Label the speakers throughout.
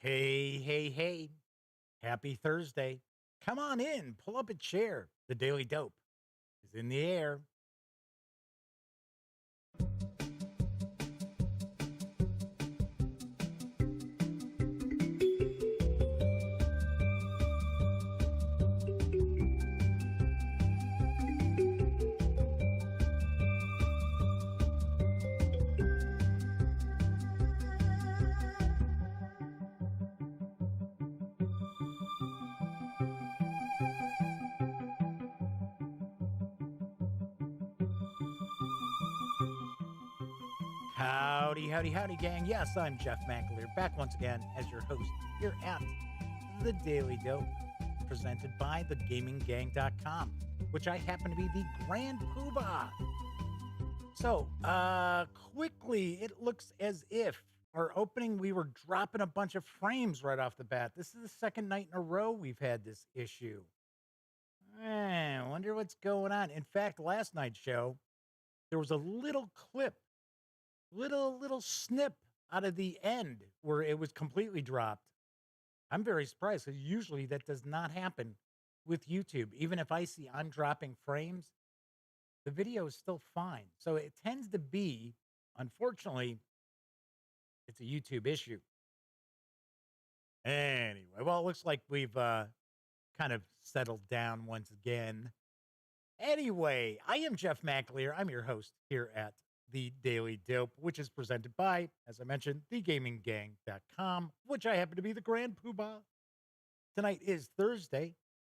Speaker 1: Hey, hey, hey. Happy Thursday. Come on in, pull up a chair. The Daily Dope is in the air. Howdy, howdy, howdy, gang. Yes, I'm Jeff McAleer, back once again as your host here at The Daily Dope, presented by thegaminggang.com, which I happen to be the Grand Poobah. So, quickly, it looks as if our opening, we were dropping a bunch of frames right off the bat. This is the second night in a row we've had this issue. Wonder what's going on. In fact, last night's show, there was a little clip, little snip out of the end where it was completely dropped. I'm very surprised because usually that does not happen with YouTube. Even if I see I'm dropping frames, the video is still fine. So it tends to be, unfortunately, it's a YouTube issue. Anyway, well, it looks like we've kind of settled down once again. Anyway, I am Jeff McAleer. I'm your host here at The Daily Dope, which is presented by, as I mentioned, thegaminggang.com, which I happen to be the Grand Poobah. Tonight is Thursday,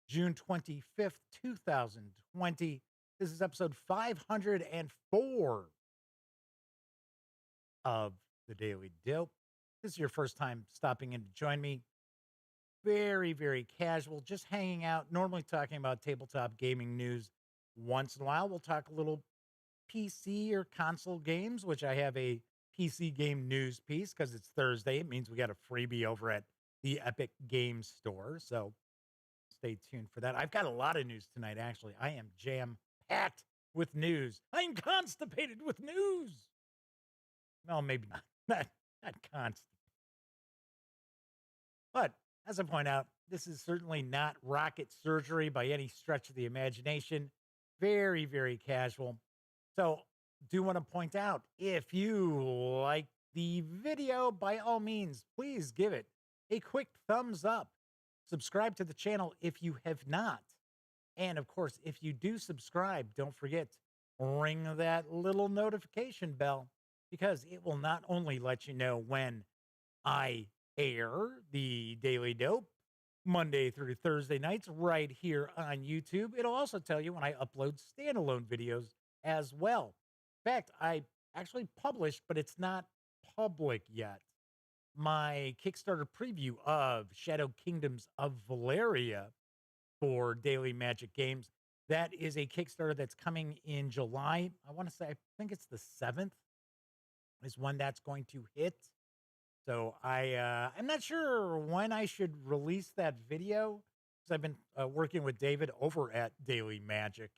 Speaker 1: June 25th, 2020. This is episode 504 of The Daily Dope. This is your first time stopping in to join me. Very, very casual, just hanging out, normally talking about tabletop gaming news. Once in a while, we'll talk a little PC or console games, which I have a PC game news piece because it's Thursday. It means we got a freebie over at the Epic Games Store. So stay tuned for that. I've got a lot of news tonight, actually. I am jam packed with news. I'm constipated with news. Well, maybe not. Not constipated. But as I point out, this is certainly not rocket surgery by any stretch of the imagination. Very, very casual. So, do want to point out if you like the video, by all means, please give it a quick thumbs up. Subscribe to the channel if you have not. And of course, if you do subscribe, don't forget, ring that little notification bell because it will not only let you know when I air the Daily Dope Monday through Thursday nights right here on YouTube. It'll also tell you when I upload standalone videos as well. In fact, I actually published, but it's not public yet, my Kickstarter preview of Shadow Kingdoms of Valeria for Daily Magic Games. That is a Kickstarter that's coming in July. I want to say, I think it's the 7th is when that's going to hit. So I'm not sure when I should release that video because I've been working with David over at Daily Magic,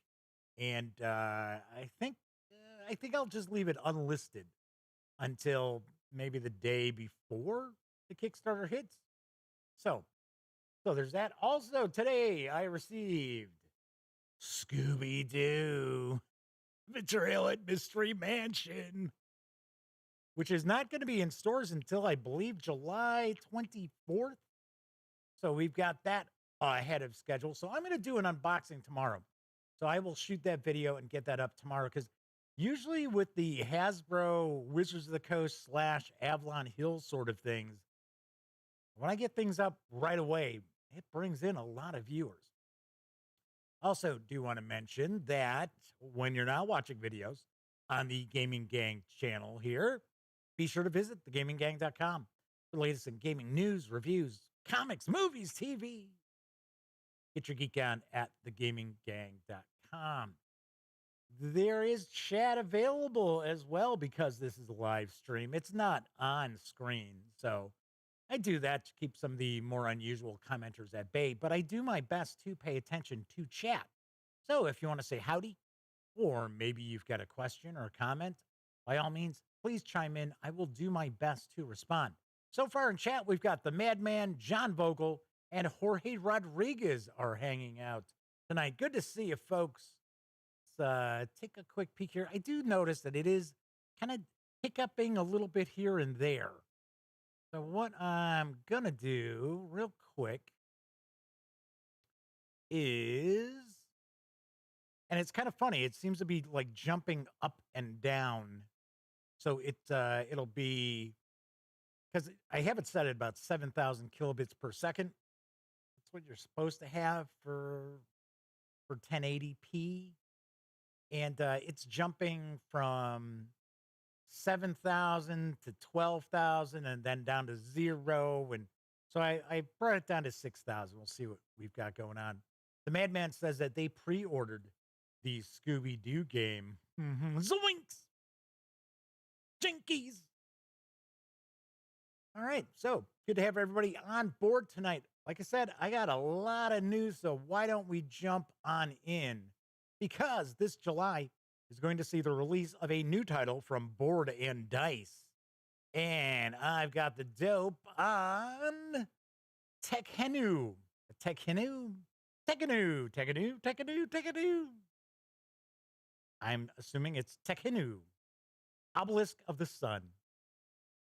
Speaker 1: and I think I'll just leave it unlisted until maybe the day before the Kickstarter hits. So there's that. Also today I received Scooby Doo Betrayal at Mystery Mansion, which is not going to be in stores until I believe July 24th. So we've got that ahead of schedule. So I'm going to do an unboxing tomorrow. So I will shoot that video and get that up tomorrow because usually with the Hasbro Wizards of the Coast / Avalon Hill sort of things, when I get things up right away, it brings in a lot of viewers. Also, do want to mention that when you're not watching videos on the Gaming Gang channel here, be sure to visit thegaminggang.com for the latest in gaming news, reviews, comics, movies, TV. Get your geek on at thegaminggang.com. There is chat available as well because this is a live stream. It's not on screen. So I do that to keep some of the more unusual commenters at bay, but I do my best to pay attention to chat. So if you want to say howdy, or maybe you've got a question or a comment, by all means, please chime in. I will do my best to respond. So far in chat, we've got the Madman, John Vogel, and Jorge Rodriguez are hanging out tonight. Good to see you, folks. Let's take a quick peek here. I do notice that it is kind of hiccuping a little bit here and there. So what I'm going to do real quick is, and it's kind of funny, it seems to be like jumping up and down. So it'll be, because I have it set at about 7,000 kilobits per second. That's what you're supposed to have for 1080p. And it's jumping from 7,000 to 12,000 and then down to 0. And so I brought it down to 6,000. We'll see what we've got going on. The Madman says that they pre-ordered the Scooby-Doo game. Zoinks! Jinkies! All right, so good to have everybody on board tonight. Like I said, I got a lot of news, so why don't we jump on in? Because this July is going to see the release of a new title from Board and Dice. And I've got the dope on Tekhenu. Tekhenu? Tekhenu. Tekhenu. Tekhenu. Tekhenu. I'm assuming it's Tekhenu. Obelisk of the Sun.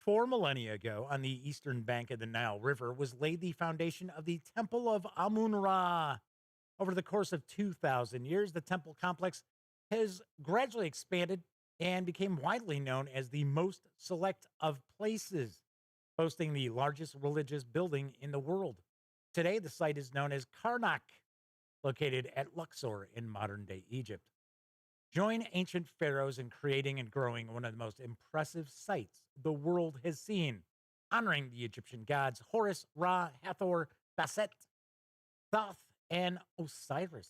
Speaker 1: 4 millennia ago, on the eastern bank of the Nile River, was laid the foundation of the Temple of Amun-Ra. Over the course of 2,000 years, the temple complex has gradually expanded and became widely known as the most select of places, boasting the largest religious building in the world. Today, the site is known as Karnak, located at Luxor in modern-day Egypt. Join ancient pharaohs in creating and growing one of the most impressive sites the world has seen, honoring the Egyptian gods Horus, Ra, Hathor, Bastet, Thoth, and Osiris.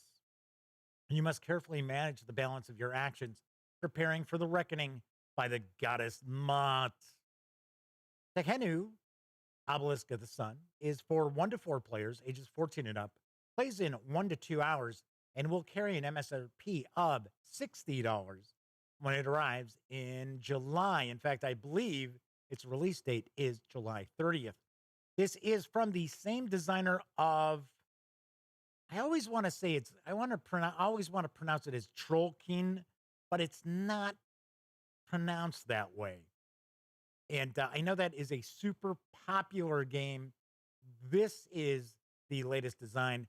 Speaker 1: You must carefully manage the balance of your actions, preparing for the reckoning by the goddess Mot. Tekhenu, Obelisk of the Sun, is for 1 to 4 players, ages 14 and up, plays in 1 to 2 hours, and will carry an MSRP of $60 when it arrives in July. In fact, I believe its release date is July 30th. This is from the same designer of, I always want to say it's, I always want to pronounce it as Trollkin, but it's not pronounced that way. And I know that is a super popular game. This is the latest design.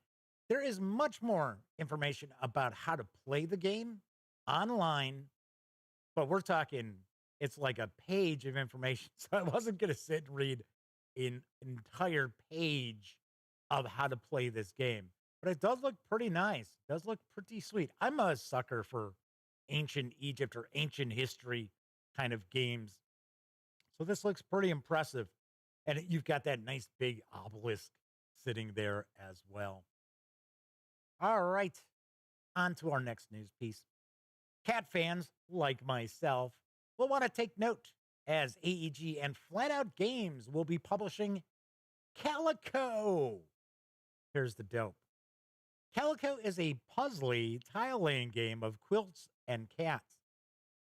Speaker 1: There is much more information about how to play the game online, but we're talking, it's like a page of information. So I wasn't going to sit and read an entire page of how to play this game, but it does look pretty nice. It does look pretty sweet. I'm a sucker for ancient Egypt or ancient history kind of games. So this looks pretty impressive. And you've got that nice big obelisk sitting there as well. All right, on to our next news piece. Cat fans, like myself, will want to take note as AEG and Flatout Games will be publishing Calico. Here's the dope. Calico is a puzzly tile-laying game of quilts and cats.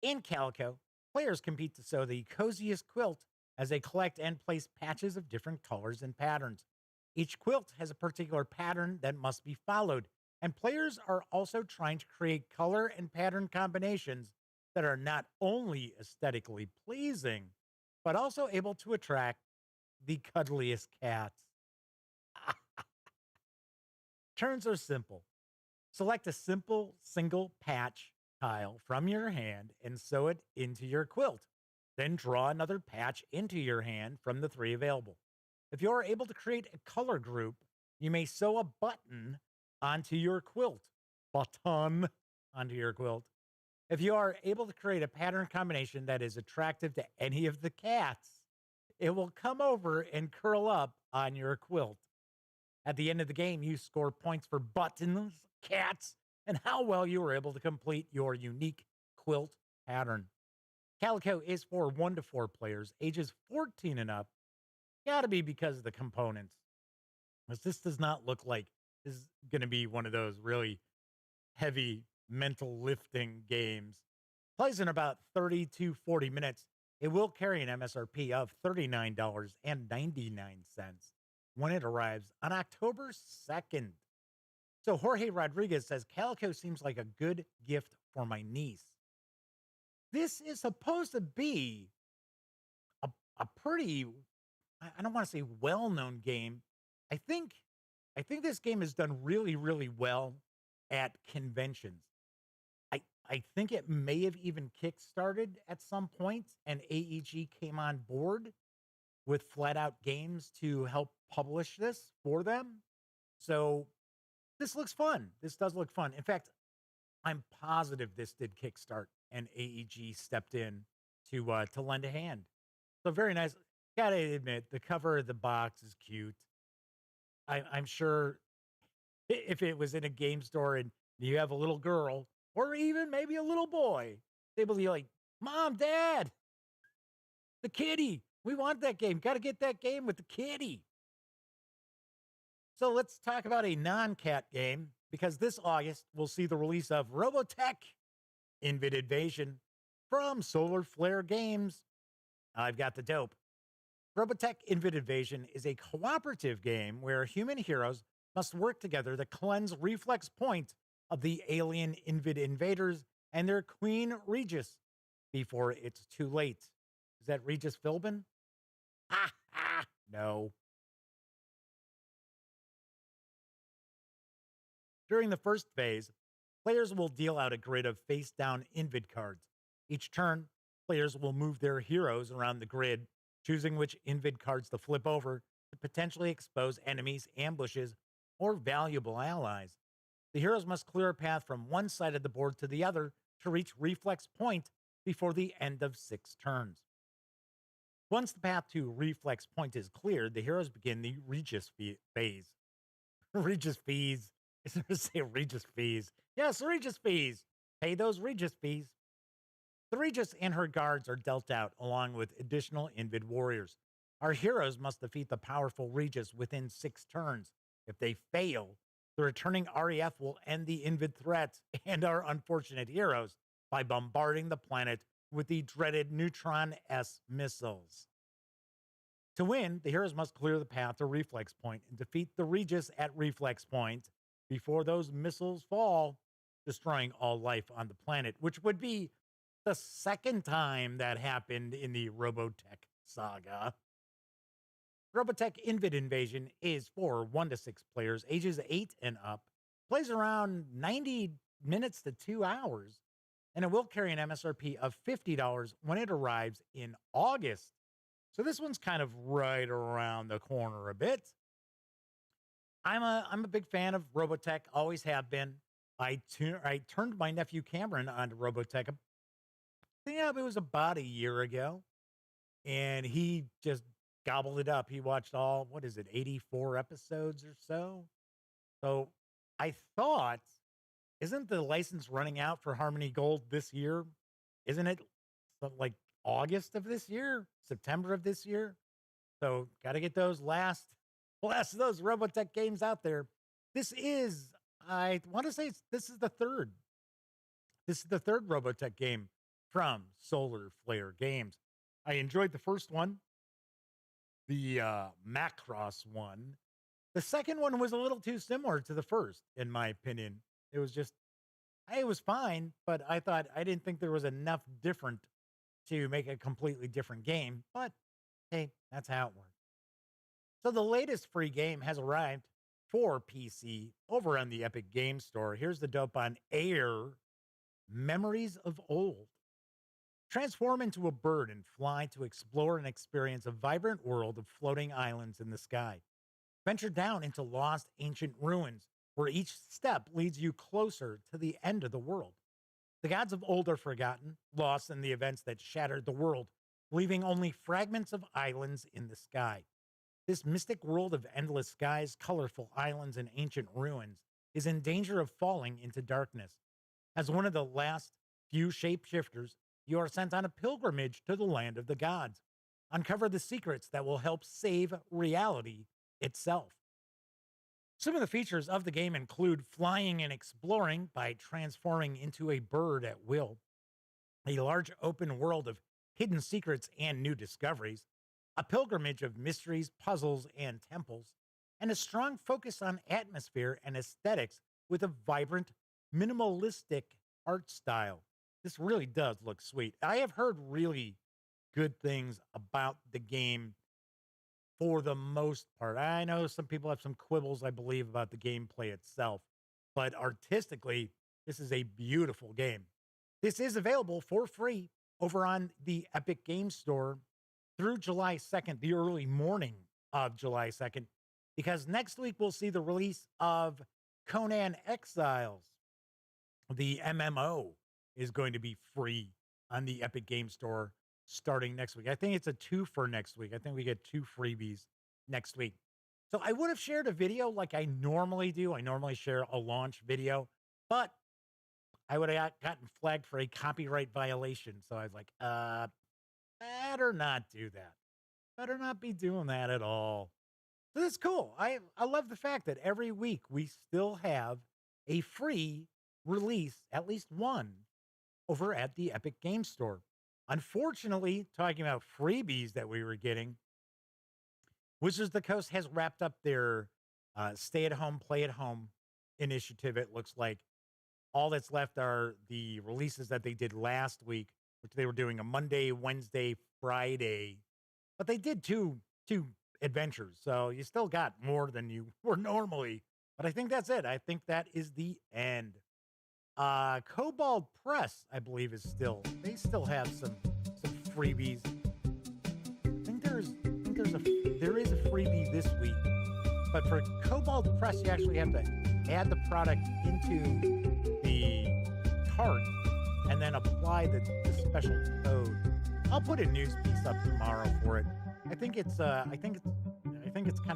Speaker 1: In Calico, players compete to sew the coziest quilt as they collect and place patches of different colors and patterns. Each quilt has a particular pattern that must be followed, and players are also trying to create color and pattern combinations that are not only aesthetically pleasing, but also able to attract the cuddliest cats. Turns are simple. Select a simple single patch tile from your hand and sew it into your quilt. Then draw another patch into your hand from the 3 available. If you are able to create a color group, you may sew a button onto your quilt. Button onto your quilt. If you are able to create a pattern combination that is attractive to any of the cats, it will come over and curl up on your quilt. At the end of the game, you score points for buttons, cats, and how well you were able to complete your unique quilt pattern. Calico is for 1 to 4 players, ages 14 and up. Gotta be because of the components. This does not look like this is going to be one of those really heavy mental lifting games. Plays in about 30 to 40 minutes. It will carry an MSRP of $39.99 when it arrives on October 2nd. So Jorge Rodriguez says Calico seems like a good gift for my niece. This is supposed to be a pretty, I don't want to say well-known game. I think I think this game has done really, really well at conventions. I think it may have even kickstarted at some point, and AEG came on board with Flat Out Games to help publish this for them. So this looks fun. This does look fun. In fact, I'm positive this did kickstart and AEG stepped in to lend a hand. So very nice. Gotta admit, the cover of the box is cute. I'm sure if it was in a game store and you have a little girl or even maybe a little boy, they will be like, "Mom, Dad, the kitty. We want that game. Got to get that game with the kitty." So let's talk about a non-cat game because this August we'll see the release of Robotech Invid Invasion from Solarflare Games. I've got the dope. Robotech Invid Invasion is a cooperative game where human heroes must work together to cleanse reflex point of the alien Invid invaders and their queen Regis before it's too late. Is that Regis Philbin? Ha ha! No. During the first phase, players will deal out a grid of face-down Invid cards. Each turn, players will move their heroes around the grid, choosing which Invid cards to flip over to potentially expose enemies, ambushes, or valuable allies. The heroes must clear a path from one side of the board to the other to reach reflex point before the end of 6 turns. Once the path to reflex point is cleared, the heroes begin the Regis phase. Regis fees. I was going to say Regis fees. Yes, Regis fees. Pay those Regis fees. The Regis and her guards are dealt out along with additional Invid warriors. Our heroes must defeat the powerful Regis within 6 turns. If they fail, the returning REF will end the Invid threat and our unfortunate heroes by bombarding the planet with the dreaded Neutron S missiles. To win, the heroes must clear the path to Reflex Point and defeat the Regis at Reflex Point before those missiles fall, destroying all life on the planet, which would be the second time that happened in the Robotech saga. Robotech Invid Invasion is for 1 to 6 players, ages 8 and up, plays around 90 minutes to 2 hours, and it will carry an MSRP of $50 when it arrives in August. So this one's kind of right around the corner a bit. I'm a big fan of Robotech, always have been. I turned my nephew Cameron onto Robotech. Yeah, it was about a year ago, and he just gobbled it up. He watched all, what is it, 84 episodes or so? So I thought, isn't the license running out for Harmony Gold this year? Isn't it like August of this year? September of this year? So got to get those last of those Robotech games out there. This is, I want to say this is the third. This is the third Robotech game from Solarflare Games. I enjoyed the first one, the Macross one. The second one was a little too similar to the first, in my opinion. It was just, it was fine, but I didn't think there was enough different to make a completely different game. But hey, that's how it works. So the latest free game has arrived for PC over on the Epic Game Store. Here's the dope on Air, Memories of Old. Transform into a bird and fly to explore and experience a vibrant world of floating islands in the sky. Venture down into lost ancient ruins, where each step leads you closer to the end of the world. The gods of old are forgotten, lost in the events that shattered the world, leaving only fragments of islands in the sky. This mystic world of endless skies, colorful islands, and ancient ruins is in danger of falling into darkness. As one of the last few shapeshifters, you are sent on a pilgrimage to the land of the gods. Uncover the secrets that will help save reality itself. Some of the features of the game include flying and exploring by transforming into a bird at will, a large open world of hidden secrets and new discoveries, a pilgrimage of mysteries, puzzles, and temples, and a strong focus on atmosphere and aesthetics with a vibrant, minimalistic art style. This really does look sweet. I have heard really good things about the game for the most part. I know some people have some quibbles, I believe, about the gameplay itself, but artistically, this is a beautiful game. This is available for free over on the Epic Games Store through July 2nd, the early morning of July 2nd, because next week we'll see the release of Conan Exiles. The MMO is going to be free on the Epic Game Store starting next week. I think it's a two for next week. I think we get 2 freebies next week. So I would have shared a video like I normally do. I normally share a launch video, but I would have gotten flagged for a copyright violation. So I was like, better not do that. Better not be doing that at all. So that's cool. I love the fact that every week we still have a free release, at least one, over at the Epic Game Store. Unfortunately, talking about freebies that we were getting, Wizards of the Coast has wrapped up their stay at home, play at home initiative. It looks like all that's left are the releases that they did last week, which they were doing a Monday, Wednesday, Friday, but they did two adventures. So you still got more than you were normally. But I think that's it. I think that is the end. Cobalt Press, I believe, is still. They still have some freebies. I think there is a freebie this week, but for Cobalt Press, you actually have to add the product into the cart and then apply the special code. I'll put a news piece up tomorrow for it. I think it's kind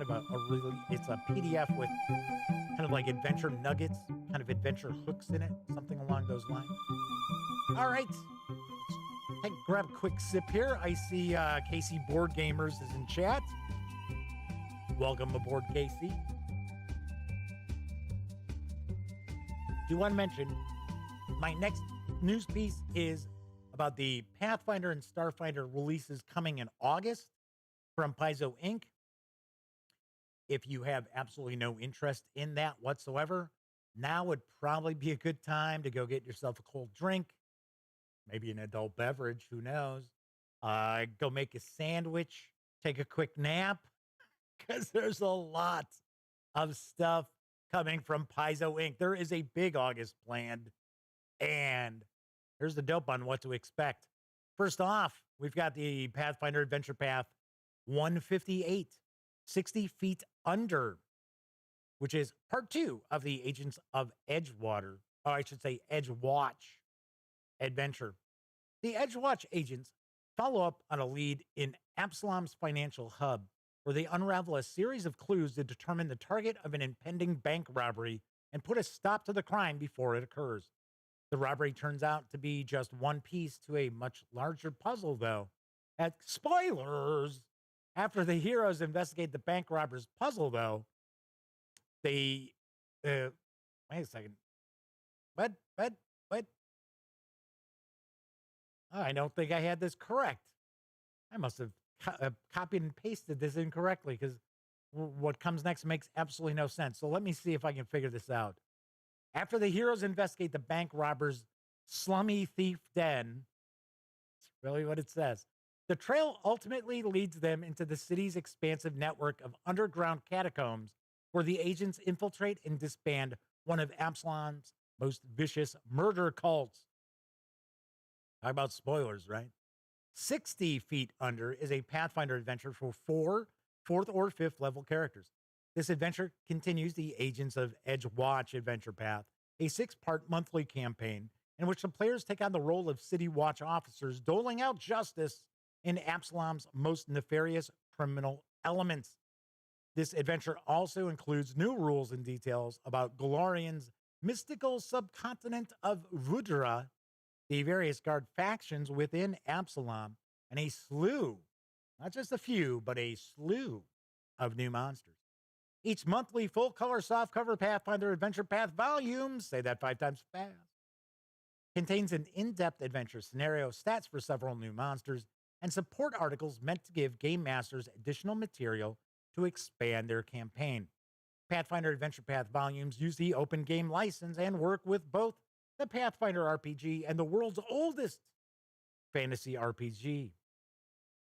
Speaker 1: of a really, it's a PDF with kind of like adventure nuggets, kind of adventure hooks in it, something along those lines. All right. Grab a quick sip here. I see Casey Board Gamers is in chat. Welcome aboard, Casey. Do want to mention my next news piece is about the Pathfinder and Starfinder releases coming in August from Paizo Inc. If you have absolutely no interest in that whatsoever, now would probably be a good time to go get yourself a cold drink, maybe an adult beverage, who knows? Go make a sandwich, take a quick nap, because there's a lot of stuff coming from Paizo Inc. There is a big August planned, and here's the dope on what to expect. First off, we've got the Pathfinder Adventure Path 158, 60 Feet Under, which is part 2 of the Agents of Edgewater, or I should say Edgewatch adventure. The Edgewatch agents follow up on a lead in Absalom's financial hub, where they unravel a series of clues to determine the target of an impending bank robbery and put a stop to the crime before it occurs. The robbery turns out to be just one piece to a much larger puzzle, though. At spoilers, after the heroes investigate the bank robber's puzzle, though, they wait a second. What? Oh, I don't think I had this correct. I must have copied and pasted this incorrectly, because what comes next makes absolutely no sense. So let me see if I can figure this out. After the heroes investigate the bank robber's slummy thief den, that's really what it says, the trail ultimately leads them into the city's expansive network of underground catacombs, where the agents infiltrate and disband one of Absalom's most vicious murder cults. Talk about spoilers, right? 60 Feet Under is a Pathfinder adventure for 4 fourth or 5th level characters. This adventure continues the Agents of Edgewatch adventure path, a 6-part monthly campaign in which the players take on the role of City Watch officers doling out justice in Absalom's most nefarious criminal elements. This adventure also includes new rules and details about Golarian's mystical subcontinent of Vudra, the various guard factions within Absalom, and a slew, not just a few, but a slew of new monsters. Each monthly full-color softcover Pathfinder Adventure Path volume, say that 5 times fast, Contains an in-depth adventure scenario, stats for several new monsters, and support articles meant to give game masters additional material to expand their campaign. Pathfinder Adventure Path volumes use the open game license and work with both the Pathfinder RPG and the world's oldest fantasy RPG.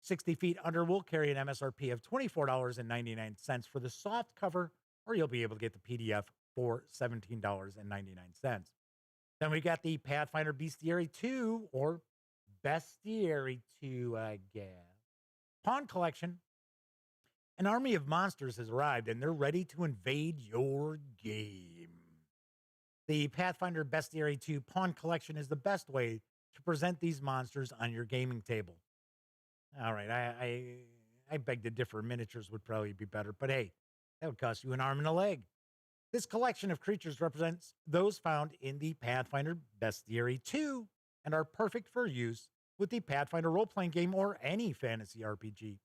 Speaker 1: 60 Feet Under will carry an MSRP of $24.99 for the soft cover, or you'll be able to get the PDF for $17.99. Then we got the Pathfinder Bestiary 2, or Bestiary 2, I guess. Pawn Collection. An army of monsters has arrived, and they're ready to invade your game. The Pathfinder Bestiary 2 Pawn Collection is the best way to present these monsters on your gaming table. All right, I beg to differ. Miniatures would probably be better, but hey, that would cost you an arm and a leg. This collection of creatures represents those found in the Pathfinder Bestiary 2 and are perfect for use with the Pathfinder role-playing game or any fantasy RPG.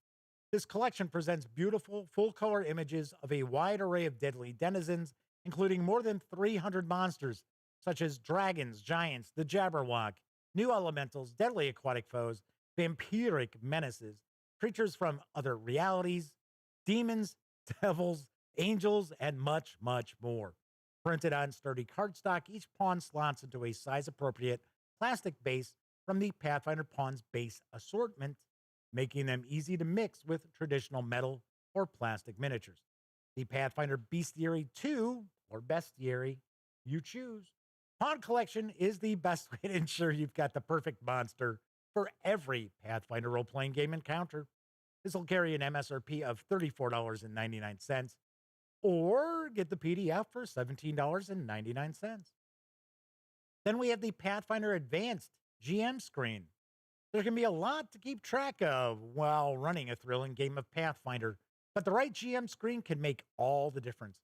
Speaker 1: This collection presents beautiful, full-color images of a wide array of deadly denizens, including more than 300 monsters, such as dragons, giants, the Jabberwock, new elementals, deadly aquatic foes, vampiric menaces, creatures from other realities, demons, devils, angels, and much, much more. Printed on sturdy cardstock, each pawn slots into a size-appropriate plastic base from the Pathfinder Pawn's base assortment, making them easy to mix with traditional metal or plastic miniatures. The Pathfinder Bestiary 2, or Bestiary, you choose. Pawn Collection is the best way to ensure you've got the perfect monster for every Pathfinder role-playing game encounter. This will carry an MSRP of $34.99, or get the PDF for $17.99. Then we have the Pathfinder Advanced GM screen. There can be a lot to keep track of while running a thrilling game of Pathfinder, but the right GM screen can make all the difference.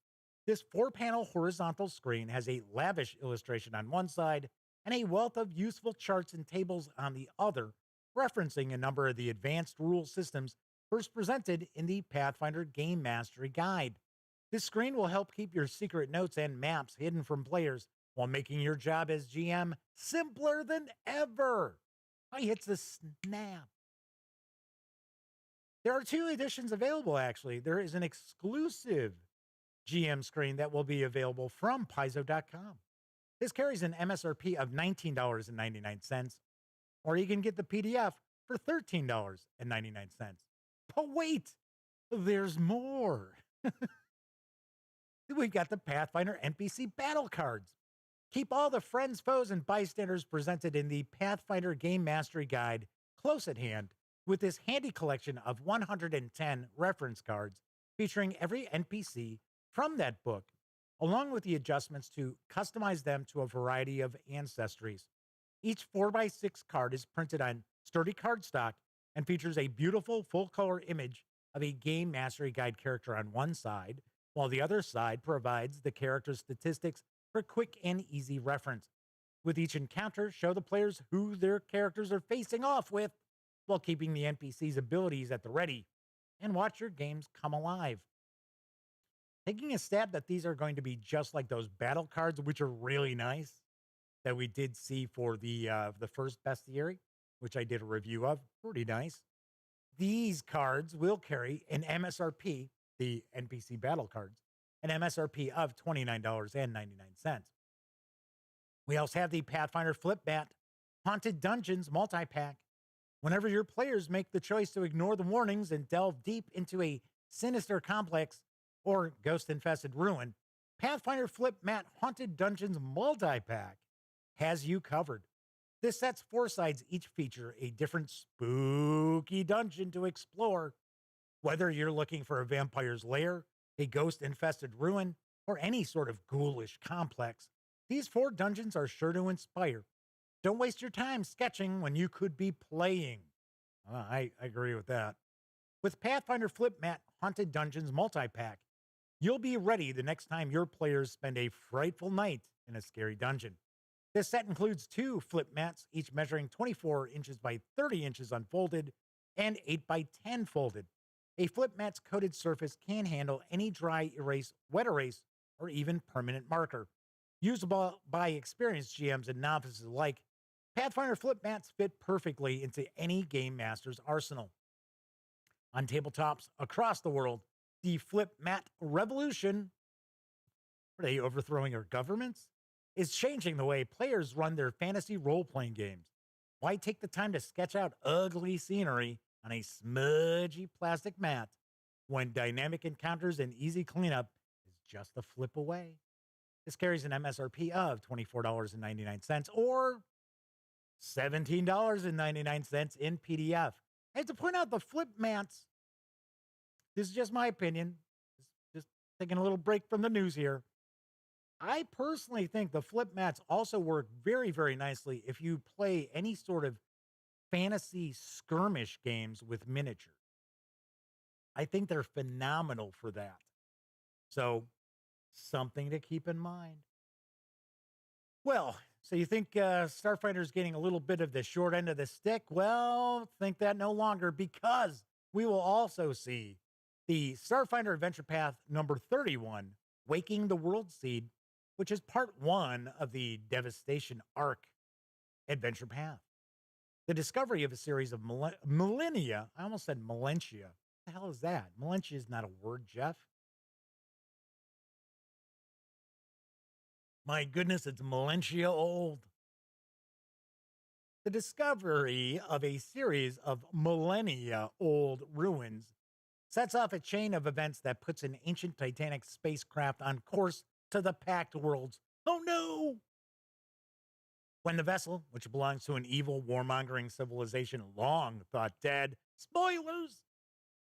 Speaker 1: This 4-panel horizontal screen has a lavish illustration on one side and a wealth of useful charts and tables on the other, referencing a number of the advanced rule systems first presented in the Pathfinder Game Mastery Guide. This screen will help keep your secret notes and maps hidden from players while making your job as GM simpler than ever. I hits the snap. There are 2 editions available, actually. There is an exclusive GM screen that will be available from Paizo.com. This carries an MSRP of $19.99, or you can get the PDF for $13.99. But wait, there's more. We've got the Pathfinder NPC battle cards. Keep all the friends, foes, and bystanders presented in the Pathfinder Game Mastery Guide close at hand with this handy collection of 110 reference cards featuring every NPC from that book, along with the adjustments to customize them to a variety of ancestries. Each 4x6 card is printed on sturdy cardstock and features a beautiful full-color image of a Game Mastery Guide character on one side, while the other side provides the character's statistics for quick and easy reference. With each encounter, show the players who their characters are facing off with, while keeping the NPC's abilities at the ready, and watch your games come alive. Taking a stab that these are going to be just like those battle cards, which are really nice, that we did see for the first bestiary, which I did a review of. Pretty nice. These cards will carry an MSRP, the NPC battle cards, an MSRP of $29.99. We also have the Pathfinder Flip Mat Haunted Dungeons multi-pack. Whenever your players make the choice to ignore the warnings and delve deep into a sinister complex or ghost-infested ruin, Pathfinder Flip Mat Haunted Dungeons multi-pack has you covered. This set's 4 sides each feature a different spooky dungeon to explore. Whether you're looking for a vampire's lair, a ghost-infested ruin, or any sort of ghoulish complex, these 4 dungeons are sure to inspire. Don't waste your time sketching when you could be playing. I agree with that. With Pathfinder Flip Mat Haunted Dungeons multi-pack, you'll be ready the next time your players spend a frightful night in a scary dungeon. This set includes 2 flip mats, each measuring 24 inches by 30 inches unfolded and 8 by 10 folded. A flip mat's coated surface can handle any dry erase, wet erase, or even permanent marker. Usable by experienced GMs and novices alike, Pathfinder flip mats fit perfectly into any game master's arsenal. On tabletops across the world, the flip mat revolution, are they overthrowing our governments? Is changing the way players run their fantasy role playing games. Why take the time to sketch out ugly scenery on a smudgy plastic mat when dynamic encounters and easy cleanup is just a flip away? This carries an MSRP of $24.99 or $17.99 in PDF. I have to point out the flip mats. This is just my opinion. Just taking a little break from the news here. I personally think the flip mats also work very, very nicely if you play any sort of fantasy skirmish games with miniatures. I think they're phenomenal for that. So, something to keep in mind. Well, so you think Starfighter's getting a little bit of the short end of the stick? Well, think that no longer, because we will also see the Starfighter Adventure Path number 31, Waking the World Seed, which is part one of the Devastation Arc Adventure Path. The discovery of a series of millennia, I almost said millennia. What the hell is that? Millennia is not a word, Jeff. My goodness, it's millennia old. The discovery of a series of millennia old ruins sets off a chain of events that puts an ancient Titanic spacecraft on course to the Packed Worlds. Oh no! When the vessel, which belongs to an evil warmongering civilization long thought dead, spoilers,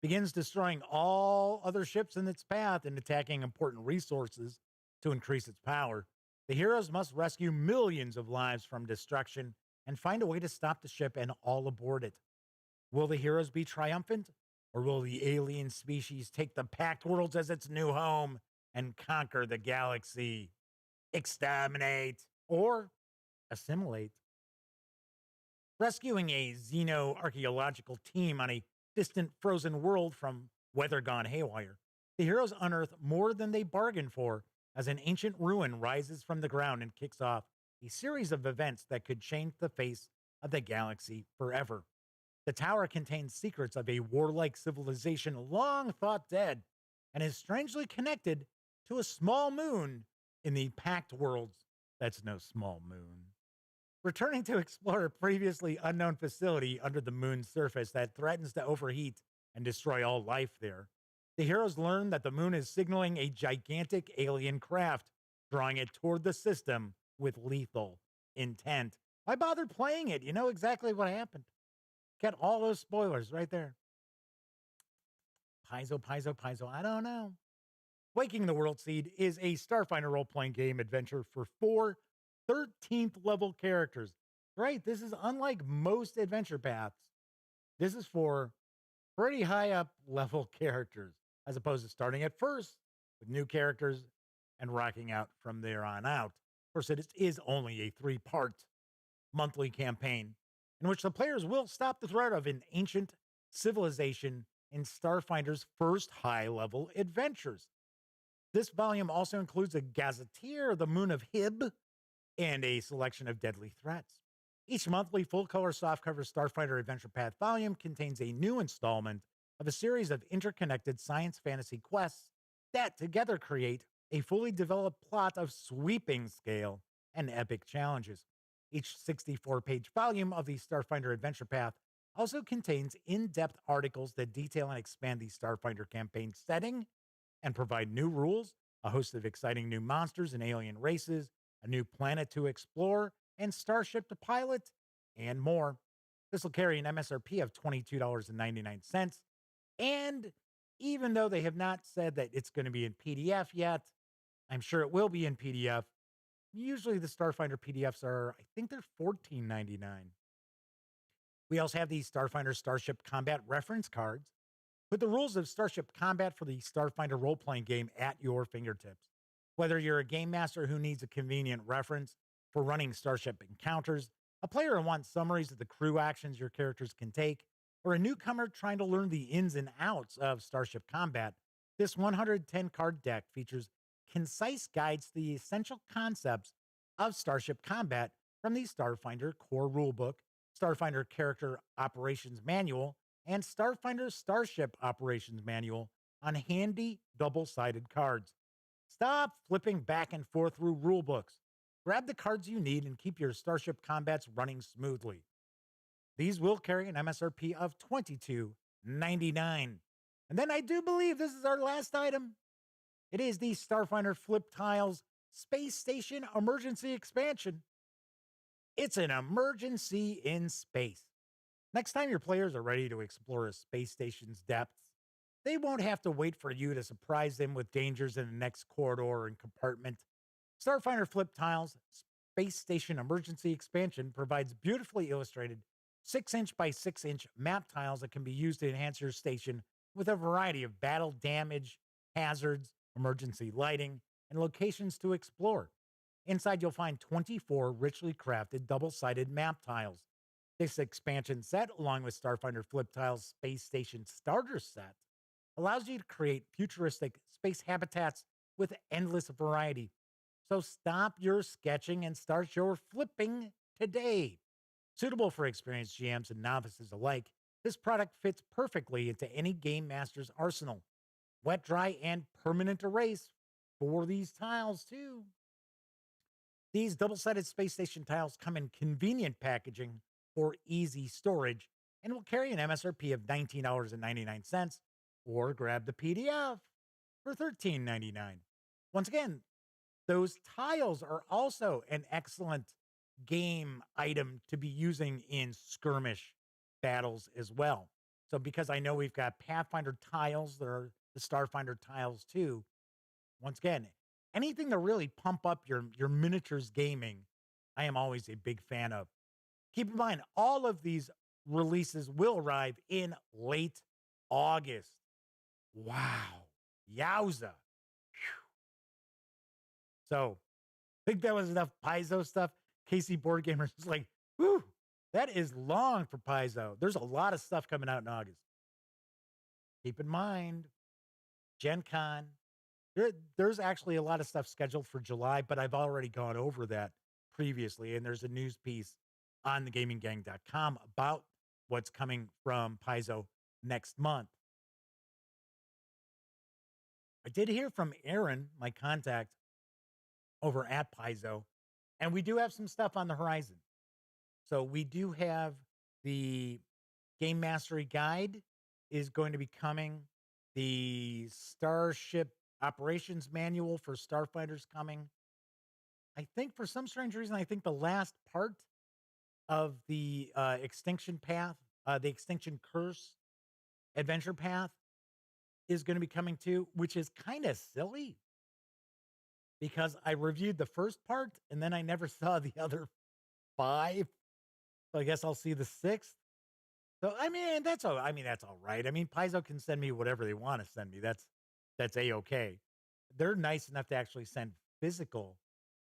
Speaker 1: begins destroying all other ships in its path and attacking important resources to increase its power, the heroes must rescue millions of lives from destruction and find a way to stop the ship and all aboard it. Will the heroes be triumphant, or will the alien species take the Packed Worlds as its new home and conquer the galaxy, exterminate, or assimilate? Rescuing a xeno-archaeological team on a distant frozen world from weather gone haywire, the heroes unearth more than they bargained for as an ancient ruin rises from the ground and kicks off a series of events that could change the face of the galaxy forever. The tower contains secrets of a warlike civilization long thought dead and is strangely connected to a small moon in the Packed Worlds. That's no small moon. Returning to explore a previously unknown facility under the moon's surface that threatens to overheat and destroy all life there, the heroes learn that the moon is signaling a gigantic alien craft, drawing it toward the system with lethal intent. Why bother playing it? You know exactly what happened. Get all those spoilers right there. Paizo. I don't know. Waking the World Seed is a Starfinder role-playing game adventure for 4 13th level characters. Right? This is unlike most adventure paths. This is for pretty high up level characters, as opposed to starting at first with new characters and rocking out from there on out. Of course, it is only a 3-part monthly campaign in which the players will stop the threat of an ancient civilization in Starfinder's first high-level adventures. This volume also includes a gazetteer, the Moon of Hib, and a selection of deadly threats. Each monthly full-color softcover Starfinder Adventure Path volume contains a new installment of a series of interconnected science fantasy quests that together create a fully developed plot of sweeping scale and epic challenges. Each 64-page volume of the Starfinder Adventure Path also contains in-depth articles that detail and expand the Starfinder campaign setting and provide new rules, a host of exciting new monsters and alien races, a new planet to explore, and starship to pilot, and more. This will carry an MSRP of $22.99. And even though they have not said that it's going to be in PDF yet, I'm sure it will be in PDF. Usually the Starfinder PDFs are, I think they're $14.99. We also have the Starfinder Starship Combat reference cards with the rules of Starship Combat for the Starfinder role-playing game at your fingertips. Whether you're a game master who needs a convenient reference for running Starship encounters, a player who wants summaries of the crew actions your characters can take, or a newcomer trying to learn the ins and outs of Starship Combat, this 110-card deck features concise guides to the essential concepts of Starship Combat from the Starfinder Core Rulebook, Starfinder Character Operations Manual, and Starfinder Starship Operations Manual on handy double sided cards. Stop flipping back and forth through rulebooks. Grab the cards you need and keep your Starship combats running smoothly. These will carry an MSRP of $22.99. And then I do believe this is our last item. It is the Starfinder Flip Tiles Space Station Emergency Expansion. It's an emergency in space. Next time your players are ready to explore a space station's depths, they won't have to wait for you to surprise them with dangers in the next corridor and compartment. Starfinder Flip Tiles Space Station Emergency Expansion provides beautifully illustrated 6-inch by 6-inch map tiles that can be used to enhance your station with a variety of battle damage, hazards, emergency lighting, and locations to explore. Inside, you'll find 24 richly crafted double-sided map tiles. This expansion set, along with Starfinder Flip Tiles Space Station Starter Set, allows you to create futuristic space habitats with endless variety. So stop your sketching and start your flipping today. Suitable for experienced GMs and novices alike, this product fits perfectly into any game master's arsenal. Wet, dry, and permanent erase for these tiles, too. These double-sided space station tiles come in convenient packaging for easy storage and will carry an MSRP of $19.99, or grab the PDF for $13.99. Once again, those tiles are also an excellent game item to be using in skirmish battles as well. So because I know we've got Pathfinder tiles, there are the Starfinder tiles too. Once again, anything to really pump up your miniatures gaming, I am always a big fan of. Keep in mind, all of these releases will arrive in late August. Wow. Yowza. Phew. So, I think that was enough Paizo stuff. Casey Board Gamers is like, whew, that is long for Paizo. There's a lot of stuff coming out in August. Keep in mind, Gen Con. There's actually a lot of stuff scheduled for July, but I've already gone over that previously. And there's a news piece on thegaminggang.com about what's coming from Paizo next month. I did hear from Aaron, my contact over at Paizo, and we do have some stuff on the horizon. So we do have the Game Mastery Guide is going to be coming. The Starship Operations Manual for Starfighters coming. I think for some strange reason, I think the last part of the Extinction Path, the Extinction Curse Adventure Path is going to be coming too, which is kind of silly because I reviewed the first part and then I never saw the other 5. So I guess I'll see the 6th. So I mean that's all. I mean that's all right. I mean Paizo can send me whatever they want to send me. That's a-okay. They're nice enough to actually send physical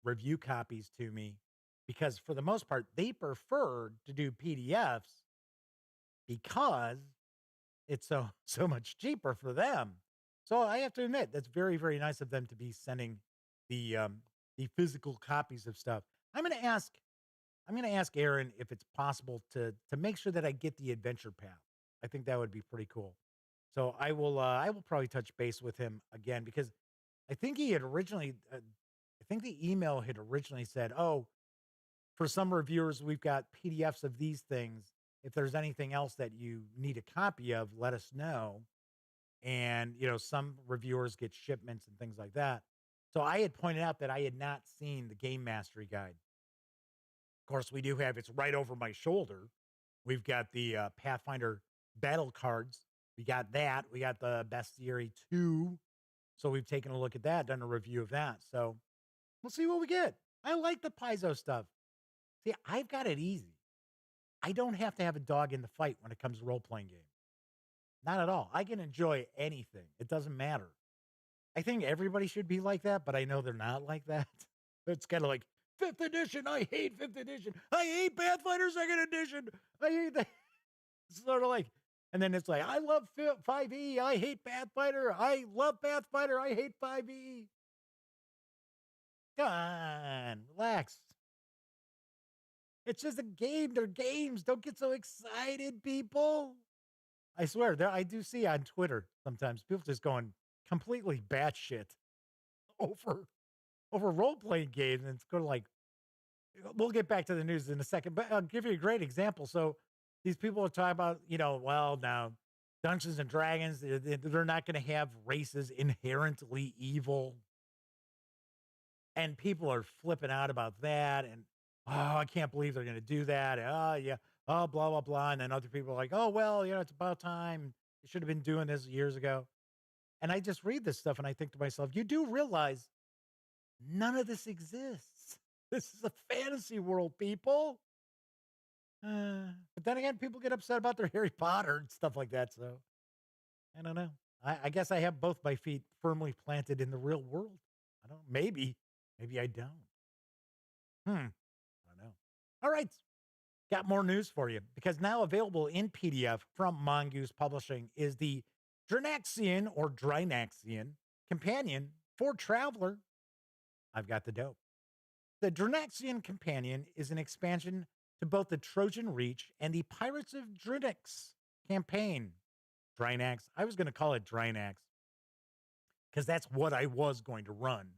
Speaker 1: review copies to me because for the most part they prefer to do PDFs because it's so much cheaper for them. So I have to admit that's very, very nice of them to be sending the physical copies of stuff. I'm going to ask Aaron if it's possible to make sure that I get the adventure path. I think that would be pretty cool. So I will probably touch base with him again because I think he had originally I think the email had originally said, "Oh, for some reviewers we've got PDFs of these things. If there's anything else that you need a copy of, let us know." And, some reviewers get shipments and things like that. So I had pointed out that I had not seen the Game Mastery Guide. Of course, we do have, it's right over my shoulder. We've got the Pathfinder battle cards. We got that. We got the Bestiary 2. So we've taken a look at that, done a review of that. So we'll see what we get. I like the Paizo stuff. See, I've got it easy. I don't have to have a dog in the fight when it comes to role-playing games. Not at all. I can enjoy anything. It doesn't matter. I think everybody should be like that, but I know they're not like that. It's kind of like 5th edition. I hate 5th edition. I hate Pathfinder 2nd edition. I hate that. It's sort of like, and then it's like, I love 5e. I hate Pathfinder. I love Pathfinder. I hate 5e. Come on, relax. It's just a game. They're games. Don't get so excited, people. I swear, I do see on Twitter sometimes people just going completely batshit over role playing games, and it's going to like we'll get back to the news in a second, but I'll give you a great example. So these people are talking about, well, now Dungeons and Dragons, they're not going to have races inherently evil. And people are flipping out about that. And, oh, I can't believe they're going to do that. Oh, yeah. Oh, blah, blah, blah. And then other people are like, oh, well, it's about time. You should have been doing this years ago. And I just read this stuff and I think to myself, you do realize none of this exists. This is a fantasy world, people. But then again, people get upset about their Harry Potter and stuff like that. So I don't know. I guess I have both my feet firmly planted in the real world. I don't. Maybe I don't. I don't know. All right. Got more news for you because now available in PDF from Mongoose Publishing is the Drinaxian or Drinaxian companion for Traveler. I've got the dope. The Drinaxian companion is an expansion to both the Trojan Reach and the Pirates of Drinax campaign. Drinax. I was going to call it Drinax because that's what I was going to run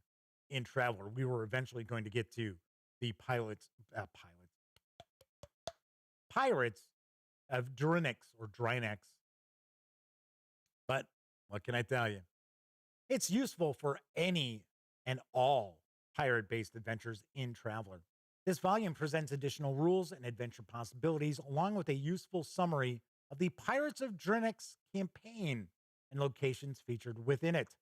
Speaker 1: in Traveler. We were eventually going to get to the Pirates of Drinax or Drinax. But what can I tell you? It's useful for any and all pirate-based adventures in Traveler. This volume presents additional rules and adventure possibilities, along with a useful summary of the Pirates of Drinax campaign and locations featured within it.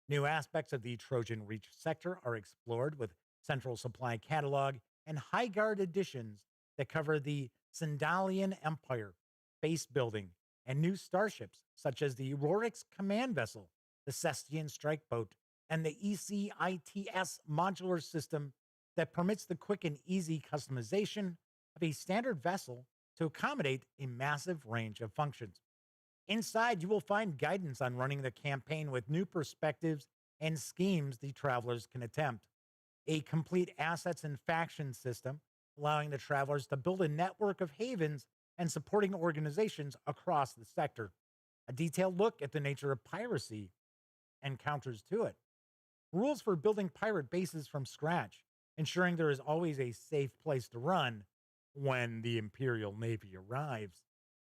Speaker 1: New aspects of the Trojan Reach sector are explored with Central Supply Catalog and High Guard editions that cover the Sindalian Empire, base building, and new starships such as the Rorix Command Vessel, the Cestian Strike Boat, and the ECITS modular system that permits the quick and easy customization of a standard vessel to accommodate a massive range of functions. Inside, you will find guidance on running the campaign with new perspectives and schemes the travelers can attempt. A complete assets and faction system, allowing the travelers to build a network of havens and supporting organizations across the sector. A detailed look at the nature of piracy and counters to it. Rules for building pirate bases from scratch, ensuring there is always a safe place to run when the Imperial Navy arrives.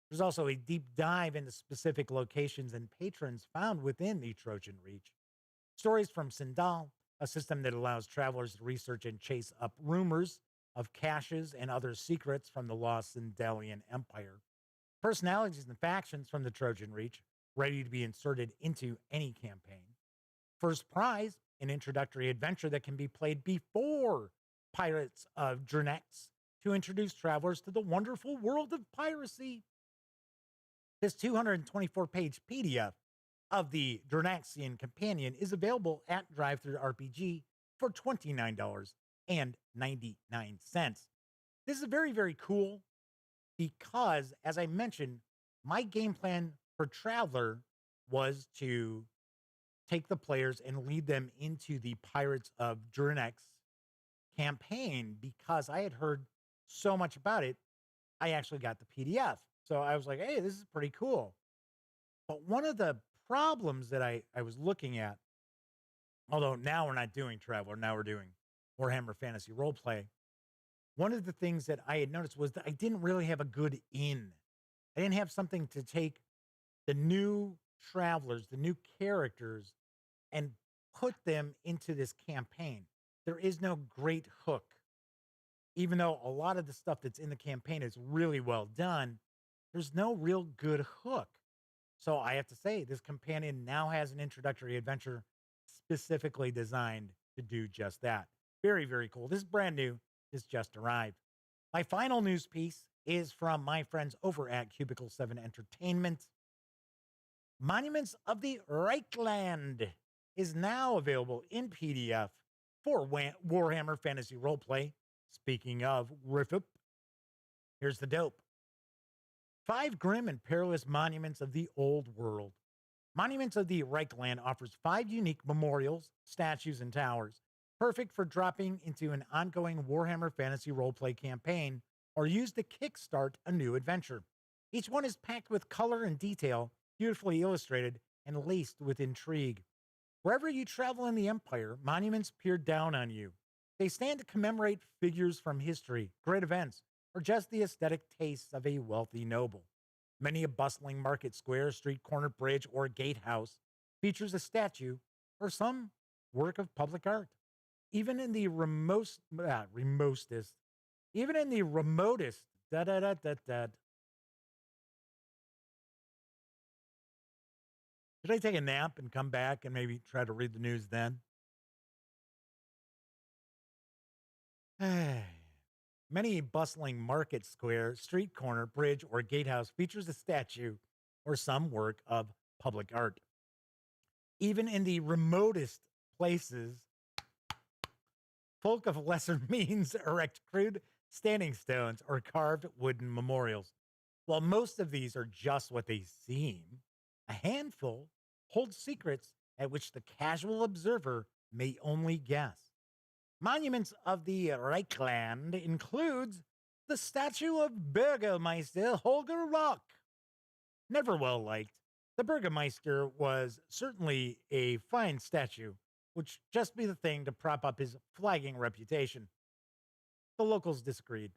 Speaker 1: There's also a deep dive into specific locations and patrons found within the Trojan Reach. Stories from Sindal, a system that allows travelers to research and chase up rumors of caches and other secrets from the lost Sindalian Empire. Personalities and factions from the Trojan Reach, ready to be inserted into any campaign. First prize, an introductory adventure that can be played before Pirates of Drinax to introduce travelers to the wonderful world of piracy. This 224-page PDF of the Drinaxian Companion is available at DriveThruRPG for $29.99. This is very, very cool because, as I mentioned, my game plan for Traveler was to take the players and lead them into the Pirates of Drinax campaign because I had heard so much about it. I actually got the PDF. So I was like, hey, this is pretty cool. But one of the problems that I was looking at, although now we're not doing Traveler, now we're doing Warhammer Fantasy Roleplay. One of the things that I had noticed was that I didn't really have a good in. I didn't have something to take the new travelers, the new characters, and put them into this campaign. There is no great hook. Even though a lot of the stuff that's in the campaign is really well done, there's no real good hook. So I have to say, this companion now has an introductory adventure specifically designed to do just that. Very, very cool. This is brand new. This just arrived. My final news piece is from my friends over at Cubicle 7 Entertainment. Monuments of the Reichland is now available in PDF for Warhammer Fantasy Roleplay. Speaking of Riffip, here's the dope. 5 grim and perilous monuments of the old world. Monuments of the Reichland offers 5 unique memorials, statues, and towers, perfect for dropping into an ongoing Warhammer Fantasy Roleplay campaign or used to kickstart a new adventure. Each one is packed with color and detail, beautifully illustrated, and laced with intrigue. Wherever you travel in the Empire, monuments peer down on you. They stand to commemorate figures from history, great events, or just the aesthetic tastes of a wealthy noble. Many a bustling market square, street corner, bridge, or gatehouse features a statue or some work of public art. Even in the even in the remotest, da da da da da. Should I take a nap and come back and maybe try to read the news then? Many bustling market square, street corner, bridge, or gatehouse features a statue or some work of public art. Even in the remotest places, folk of lesser means erect crude standing stones or carved wooden memorials. While most of these are just what they seem, a handful hold secrets at which the casual observer may only guess. Monuments of the Reichland includes the statue of Burgermeister Holger Rock. Never well liked, the Burgermeister was certainly a fine statue, which just be the thing to prop up his flagging reputation. The locals disagreed.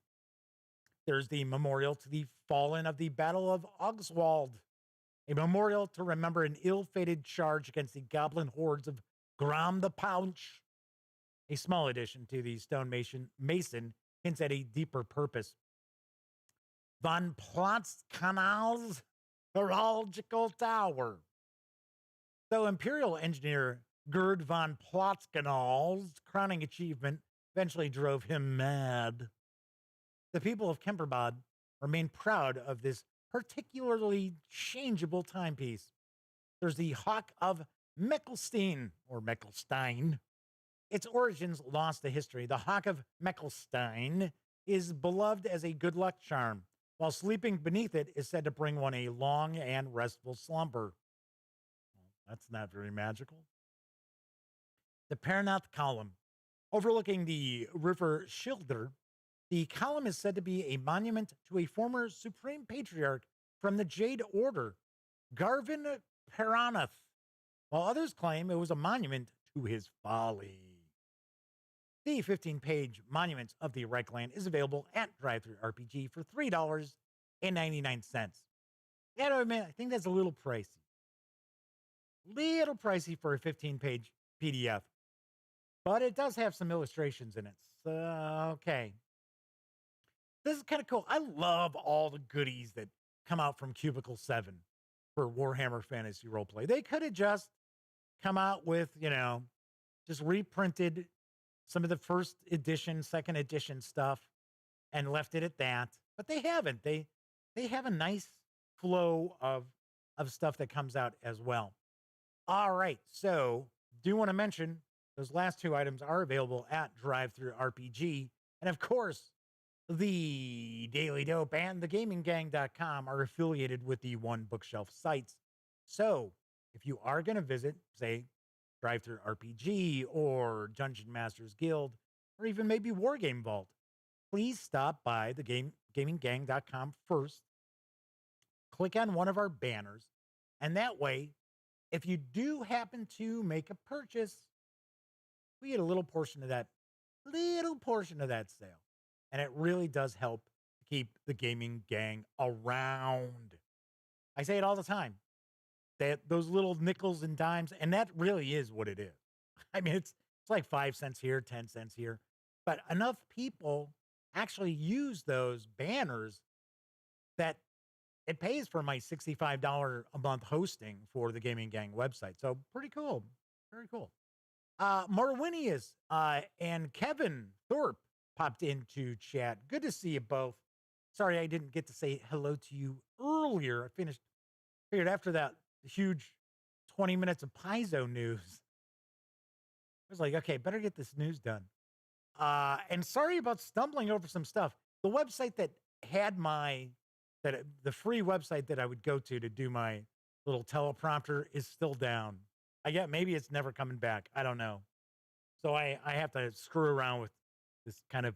Speaker 1: There's the memorial to the fallen of the Battle of Augswald, a memorial to remember an ill-fated charge against the goblin hordes of Gram the Paunch. A small addition to the stone mason hints at a deeper purpose. Von Platzkanal's Heraldical Tower. Though Imperial engineer Gerd von Platzkanal's crowning achievement eventually drove him mad, the people of Kemperbad remain proud of this particularly changeable timepiece. There's the Hawk of Meckelstein, or Meckelstein. Its origins lost to history. The Hawk of Meckelstein is beloved as a good luck charm, while sleeping beneath it is said to bring one a long and restful slumber. Well, that's not very magical. The Pernath Column. Overlooking the River Schilder, the column is said to be a monument to a former supreme patriarch from the Jade Order, Garvin Peranath, while others claim it was a monument to his folly. The 15-page Monuments of the Reichland is available at DriveThruRPG for $3.99. Yeah, no, man, I think that's a little pricey. Little pricey for a 15-page PDF, but it does have some illustrations in it. So, okay. This is kind of cool. I love all the goodies that come out from Cubicle 7 for Warhammer Fantasy Roleplay. They could have just come out with, just reprinted some of the first edition, second edition stuff and left it at that. But they haven't. They have a nice flow of stuff that comes out as well. All right. So do want to mention those last two items are available at DriveThruRPG. And of course, the Daily Dope and thegaminggang.com are affiliated with the One Bookshelf sites. So if you are going to visit, say, DriveThruRPG or Dungeon Masters Guild, or even maybe Wargame Vault, please stop by the gaminggang.com first. Click on one of our banners. And that way, if you do happen to make a purchase, we get a little portion of that sale. And it really does help keep the gaming gang around. I say it all the time. Those little nickels and dimes, and that really is what it is. I mean, it's like 5 cents here, 10 cents here. But enough people actually use those banners that it pays for my $65 a month hosting for the Gaming Gang website. So pretty cool. Very cool. Marwinius and Kevin Thorpe popped into chat. Good to see you both. Sorry I didn't get to say hello to you earlier. I figured after that huge 20 minutes of Paizo news, I was like, okay, better get this news done. And sorry about stumbling over some stuff. The website that had the free website that I would go to do my little teleprompter is still down. Maybe it's never coming back. I don't know. So I have to screw around with this kind of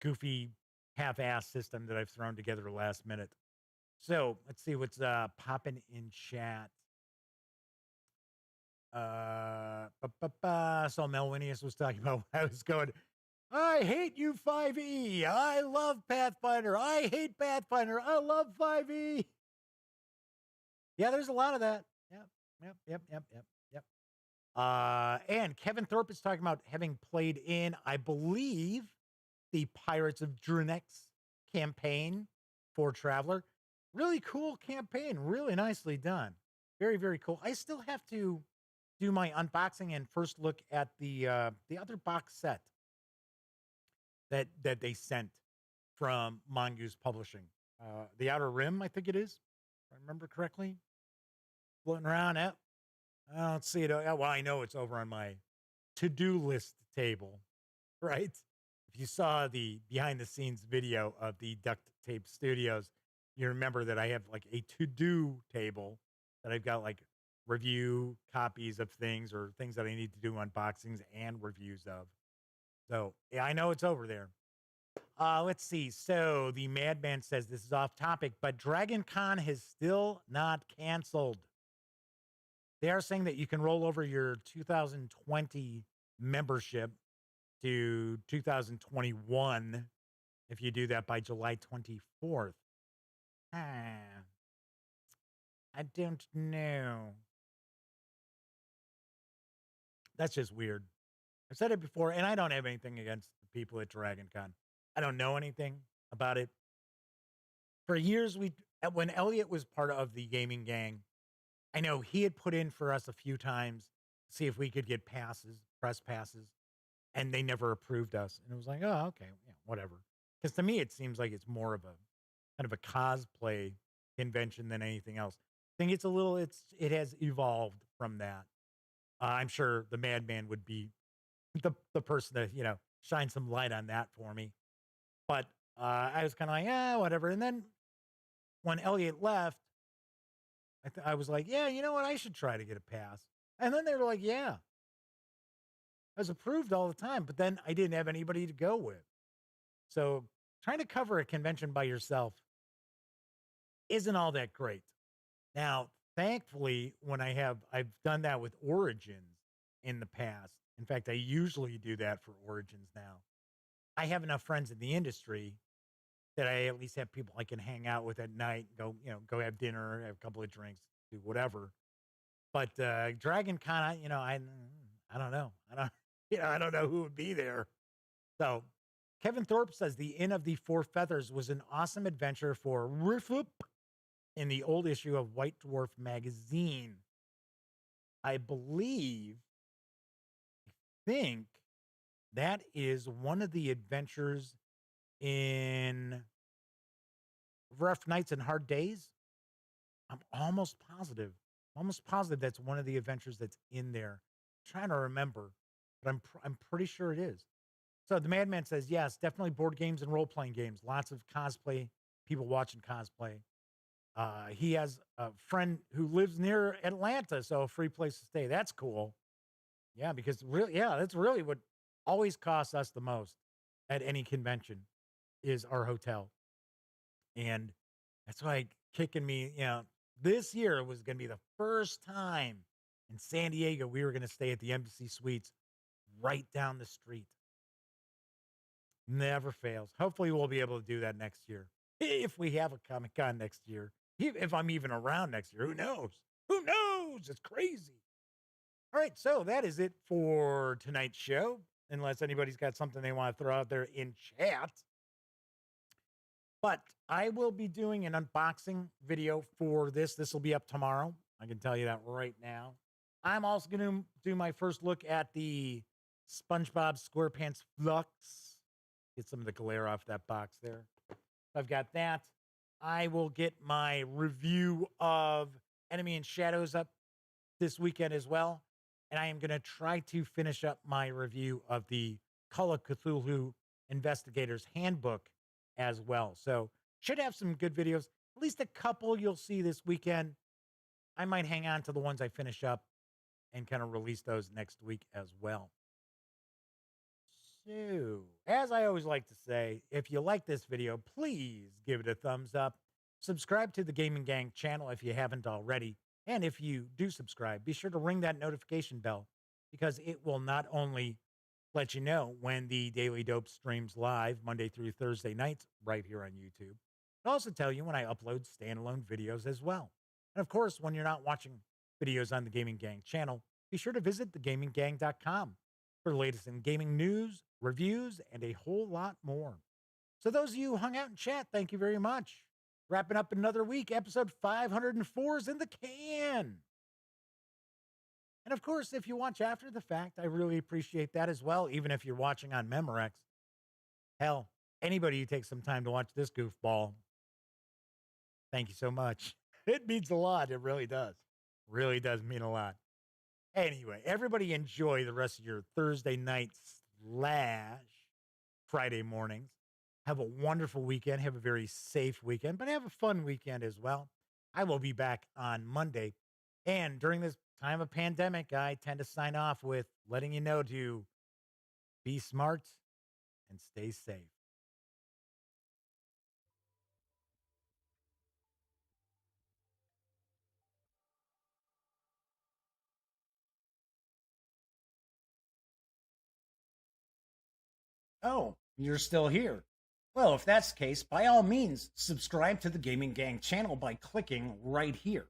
Speaker 1: goofy half-ass system that I've thrown together last minute. So let's see what's popping in chat. So Melwinius was talking about I was going, I hate you 5e. I love Pathfinder. I hate Pathfinder. I love 5e. Yeah, there's a lot of that. Yep. And Kevin Thorpe is talking about having played in, I believe, the Pirates of Drunex campaign for Traveler. Really cool campaign. Really nicely done. Very, very cool. I still have to do my unboxing and first look at the other box set that they sent from Mongoose Publishing. The Outer Rim, I think it is, if I remember correctly. Floating around. I don't see it. Well, I know it's over on my to-do list table, right? If you saw the behind-the-scenes video of the Duct Tape Studios, you remember that I have like a to-do table that I've got like review copies of things or things that I need to do unboxings and reviews of. So yeah, I know it's over there. Let's see. So the Madman says this is off topic, but Dragon Con has still not canceled. They are saying that you can roll over your 2020 membership to 2021 if you do that by July 24th. I don't know. That's just weird. I've said it before, and I don't have anything against the people at Dragon Con. I don't know anything about it. For years, when Elliot was part of the gaming gang, I know he had put in for us a few times to see if we could get passes, press passes, and they never approved us. And it was like, oh, okay, yeah, whatever. Because to me, it seems like it's more of a kind of a cosplay convention than anything else. I think it has evolved from that. I'm sure the Madman would be the person to, shine some light on that for me. But I was kind of like, yeah, whatever. And then when Elliot left, I was like, yeah, you know what? I should try to get a pass. And then they were like, yeah. I was approved all the time, but then I didn't have anybody to go with. So trying to cover a convention by yourself isn't all that great. Now, thankfully, I've done that with Origins in the past. In fact, I usually do that for Origins now. I have enough friends in the industry that I at least have people I can hang out with at night, go have dinner, have a couple of drinks, do whatever. But Dragon Con, I don't know. I don't know who would be there. So Kevin Thorpe says the Inn of the Four Feathers was an awesome adventure for Rifup in the old issue of White Dwarf magazine. I think that is one of the adventures in Rough Nights and Hard Days. I'm almost positive that's one of the adventures that's in there. I'm trying to remember, but I'm pretty sure it is. So the Madman says, yes, definitely board games and role-playing games. Lots of cosplay, people watching cosplay. He has a friend who lives near Atlanta, so a free place to stay. That's cool. Yeah, because that's really what always costs us the most at any convention is our hotel. And that's why kicking me, this year was going to be the first time in San Diego we were going to stay at the Embassy Suites right down the street. Never fails. Hopefully we'll be able to do that next year. If we have a Comic-Con next year. If I'm even around next year, who knows? Who knows? It's crazy. All right, so that is it for tonight's show. Unless anybody's got something they want to throw out there in chat. But I will be doing an unboxing video for this. This will be up tomorrow. I can tell you that right now. I'm also going to do my first look at the SpongeBob SquarePants Flux. Get some of the glare off that box there. I've got that. I will get my review of Enemy and Shadows up this weekend as well. And I am going to try to finish up my review of the Call of Cthulhu Investigator's Handbook as well. So should have some good videos. At least a couple you'll see this weekend. I might hang on to the ones I finish up and kind of release those next week as well. So, as I always like to say, if you like this video, please give it a thumbs up. Subscribe to the Gaming Gang channel if you haven't already. And if you do subscribe, be sure to ring that notification bell because it will not only let you know when the Daily Dope streams live Monday through Thursday nights right here on YouTube, it'll also tell you when I upload standalone videos as well. And of course, when you're not watching videos on the Gaming Gang channel, be sure to visit thegaminggang.com for the latest in gaming news, reviews, and a whole lot more. So those of you who hung out in chat, thank you very much. Wrapping up another week, episode 504 is in the can. And of course, if you watch after the fact, I really appreciate that as well, even if you're watching on Memorex. Hell, anybody who takes some time to watch this goofball, thank you so much. It means a lot. It really does. Really does mean a lot. Anyway, everybody enjoy the rest of your Thursday nights / Friday mornings. Have a wonderful weekend. Have a very safe weekend, but have a fun weekend as well. I will be back on Monday. And during this time of pandemic, I tend to sign off with letting you know to be smart and stay safe. Oh, you're still here. Well, if that's the case, by all means, subscribe to the Gaming Gang channel by clicking right here.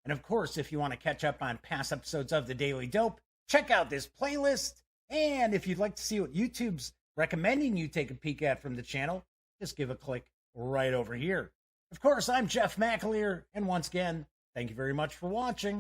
Speaker 1: And of course, if you want to catch up on past episodes of The Daily Dope, check out this playlist. And if you'd like to see what YouTube's recommending you take a peek at from the channel, just give a click right over here. Of course, I'm Jeff McAleer, and once again, thank you very much for watching.